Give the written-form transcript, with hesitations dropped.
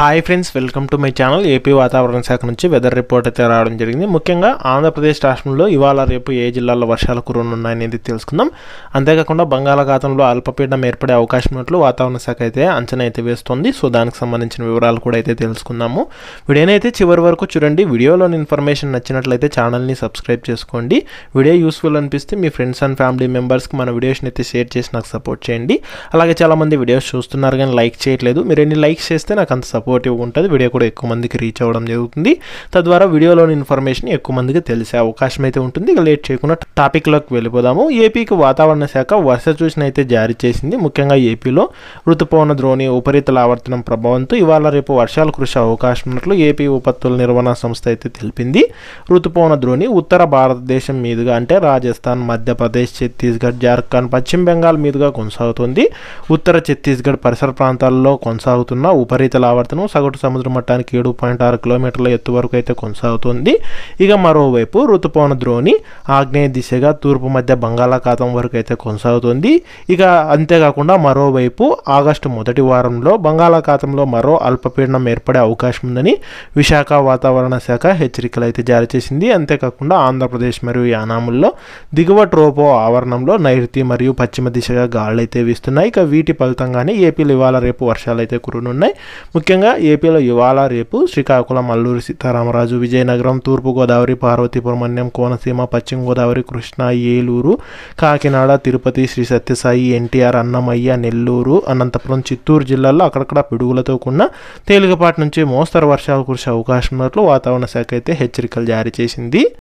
Hi friends, welcome to my channel. AP వాతావరణ శాఖ నుంచి వెదర్ రిపోర్ట్ అయితే రావడం జరిగింది. ముఖ్యంగా ఆంధ్రప్రదేశ్ రాష్ట్రంలో ఇవాళ రేపు ఏ జిల్లాల్లో వర్షాలు కురవనున్నాయనేది తెలుసుకుందాం. అంతేకాకుండా బంగాళాఖాతంలో అల్పపీడనం ఏర్పడే అవకాశం ఉన్నట్లు వాతావరణ శాఖ అయితే అంచనా అయితే వేస్తోంది. సో దానికి సంబంధించిన వివరాలు కూడా అయితే తెలుసుకుందాము. వీడియోని అయితే చివరి వరకు చూడండి. వీడియోలోని ఇన్ఫర్మేషన్ నచ్చినట్లయితే ఛానల్ని సబ్స్క్రైబ్ చేసుకోండి. వీడియో యూస్ఫుల్ అనిపిస్తే మీ ఫ్రెండ్స్ అండ్ ఫ్యామిలీ మెంబర్స్కి మన వీడియోస్ని అయితే షేర్ చేసి నాకు సపోర్ట్ చేయండి. అలాగే చాలామంది వీడియోస్ చూస్తున్నారు కానీ లైక్ చేయట్లేదు. మీరు ఎన్ని లైక్స్ చేస్తే నాకు అంత సపోర్టివ్ ఉంటుంది. వీడియో కూడా ఎక్కువ మందికి రీచ్ అవ్వడం జరుగుతుంది. తద్వారా వీడియోలోని ఇన్ఫర్మేషన్ ఎక్కువ మందికి తెలిసే అవకాశం అయితే ఉంటుంది. ఇక లేట్ చేయకుండా టాపిక్లోకి వెళ్ళిపోదాము. ఏపీకి వాతావరణ శాఖ వర్ష సూచన అయితే జారీ చేసింది. ముఖ్యంగా ఏపీలో ఋతుపవన ద్రోణి ఉపరితల ఆవర్తనం ప్రభావంతో ఇవాళ రేపు వర్షాలు కురిసే అవకాశం ఉన్నట్లు ఏపీ విపత్తుల నిర్వహణ సంస్థ అయితే తెలిపింది. ఋతుపవన ద్రోణి ఉత్తర భారతదేశం మీదుగా అంటే రాజస్థాన్, మధ్యప్రదేశ్, ఛత్తీస్గఢ్, జార్ఖండ్, పశ్చిమ బెంగాల్ మీదుగా కొనసాగుతుంది. ఉత్తర ఛత్తీస్గఢ్ పరిసర ప్రాంతాల్లో కొనసాగుతున్న ఉపరితల ఆవర్తనం సగటు సముద్ర మట్టానికి 7.6 కిలోమీటర్ల ఎత్తు వరకు అయితే కొనసాగుతుంది. ఇక మరోవైపు ఋతుపవన ద్రోణి ఆగ్నేయ దిశగా తూర్పు మధ్య బంగాళాఖాతం వరకు అయితే కొనసాగుతుంది. ఇక అంతేకాకుండా మరోవైపు ఆగస్టు మొదటి వారంలో బంగాళాఖాతంలో మరో అల్పపీడనం ఏర్పడే అవకాశం ఉందని విశాఖ వాతావరణ శాఖ హెచ్చరికలు అయితే జారీ చేసింది. అంతేకాకుండా ఆంధ్రప్రదేశ్ మరియు యానాముల్లో దిగువ ట్రోపో ఆవరణంలో నైరుతి మరియు పశ్చిమ దిశగా గాలులు అయితే వీస్తున్నాయి. ఇక వీటి ఫలితంగానే ఏపీలో ఇవాళ రేపు వర్షాలు అయితే కురనున్నాయి. ముఖ్యంగా ఏపీలో ఇవాళ రేపు శ్రీకాకుళం, అల్లూరి సీతారామరాజు, విజయనగరం, తూర్పుగోదావరి, పార్వతీపురం మన్యం, కోనసీమ, పశ్చిమ గోదావరి, కృష్ణా, ఏలూరు, కాకినాడ, తిరుపతి, శ్రీ సత్యసాయి, ఎన్టీఆర్, అన్నమయ్య, నెల్లూరు, అనంతపురం, చిత్తూరు జిల్లాల్లో అక్కడక్కడ పిడుగులతో కూడిన తేలికపాటి నుంచి మోస్తరు వర్షాలు కురిసే అవకాశం ఉన్నట్లు వాతావరణ శాఖ అయితే హెచ్చరికలు జారీ చేసింది.